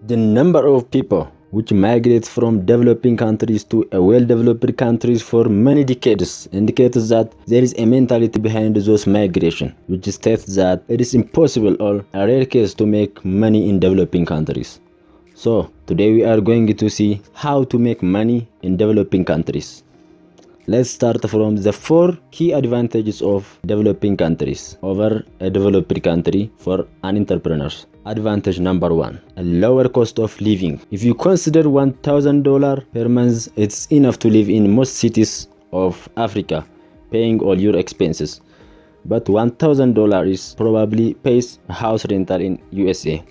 The number of people which migrate from developing countries to a well-developed countries for many decades indicates that there is a mentality behind those migration, which states that it is impossible or a rare case to make money in developing countries. So today we are going to see how to make money in developing countries. Let's start from the 4 key advantages of developing countries over a developed country for an entrepreneur. Advantage number 1, a lower cost of living. If you consider $1,000 per month, it's enough to live in most cities of Africa, paying all your expenses. But $1,000 is probably pays a house rental in USA.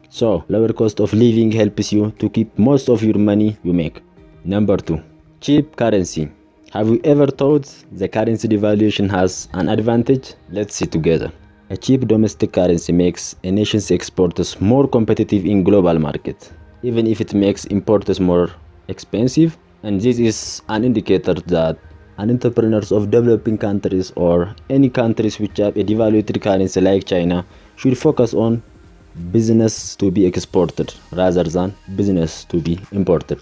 So lower cost of living helps you to keep most of your money you make. Number 2, cheap currency. Have you ever thought the currency devaluation has an advantage? Let's see together. A cheap domestic currency makes a nation's exporters more competitive in global market, even if it makes importers more expensive. And this is an indicator that entrepreneurs of developing countries or any countries which have a devalued currency like China should focus on business to be exported rather than business to be imported.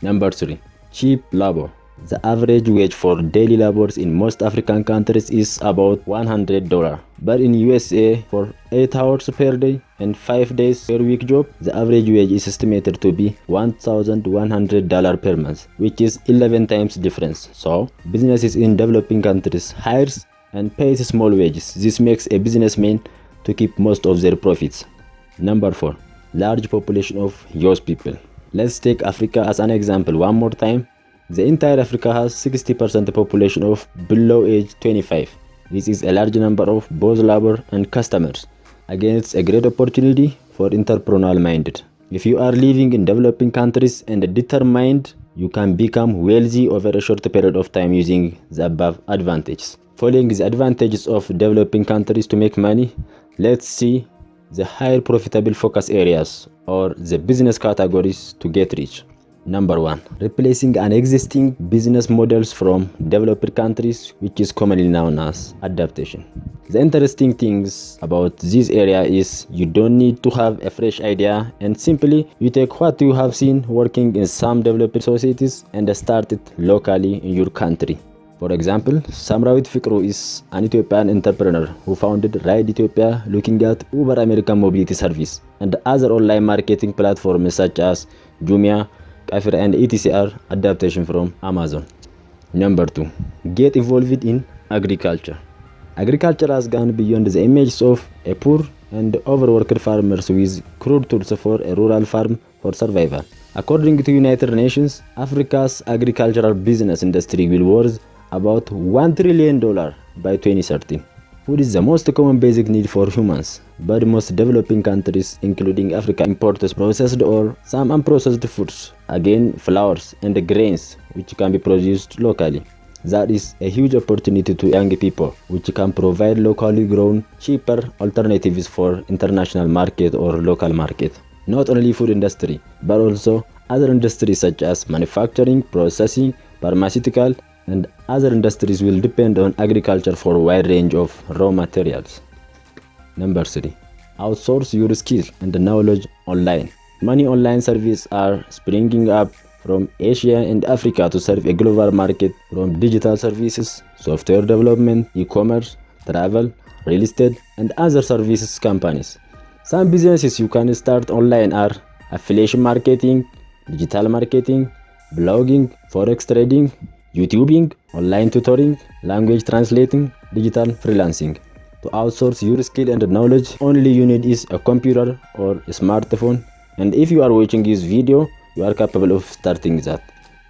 Number 3, cheap labor. The average wage for daily labors in most African countries is about $100, but in USA for 8 hours per day and 5 days per week job, the average wage is estimated to be $1,100 per month, which is 11 times difference. So businesses in developing countries hires and pays small wages. This makes a businessman to keep most of their profits. Number 4, large population of young people. Let's take Africa as an example one more time. The entire Africa has 60% population of below age 25. This is a large number of both labor and customers. Again, it's a great opportunity for entrepreneurial minded. If you are living in developing countries and determined, you can become wealthy over a short period of time using the above advantages. Following the advantages of developing countries to make money, let's see the higher profitable focus areas or the business categories to get rich. Number 1, replacing an existing business models from developed countries, which is commonly known as adaptation. The interesting things about this area is you don't need to have a fresh idea, and simply you take what you have seen working in some developed societies and start it locally in your country. For example, Samrawit Fikru is an Ethiopian entrepreneur who founded Ride Ethiopia, looking at Uber American mobility service and other online marketing platforms such as Jumia, Kafir and etc. Adaptation from Amazon. Number 2, get involved in agriculture. Agriculture has gone beyond the images of a poor and overworked farmers with crude tools for a rural farm for survival. According to United Nations, Africa's agricultural business industry will worth about $1 trillion by 2030. Food is the most common basic need for humans, but most developing countries, including Africa, import processed or some unprocessed foods, again flours and grains, which can be produced locally. That is a huge opportunity to young people, which can provide locally grown, cheaper alternatives for international market or local market. Not only food industry, but also other industries such as manufacturing, processing, pharmaceutical, and other industries will depend on agriculture for a wide range of raw materials. Number 3, outsource your skill and knowledge online. Many online services are springing up from Asia and Africa to serve a global market, from digital services, software development, e-commerce, travel, real estate, and other services companies. Some businesses you can start online are affiliation marketing, digital marketing, blogging, forex trading, YouTubing, online tutoring, language translating, digital freelancing. To outsource your skill and knowledge, only you need is a computer or a smartphone, and if you are watching this video, you are capable of starting that.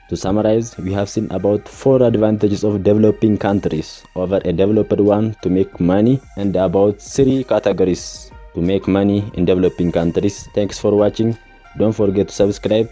To summarize, we have seen about 4 advantages of developing countries over a developed one to make money, and about 3 categories to make money in developing countries. Thanks for watching. Don't forget to subscribe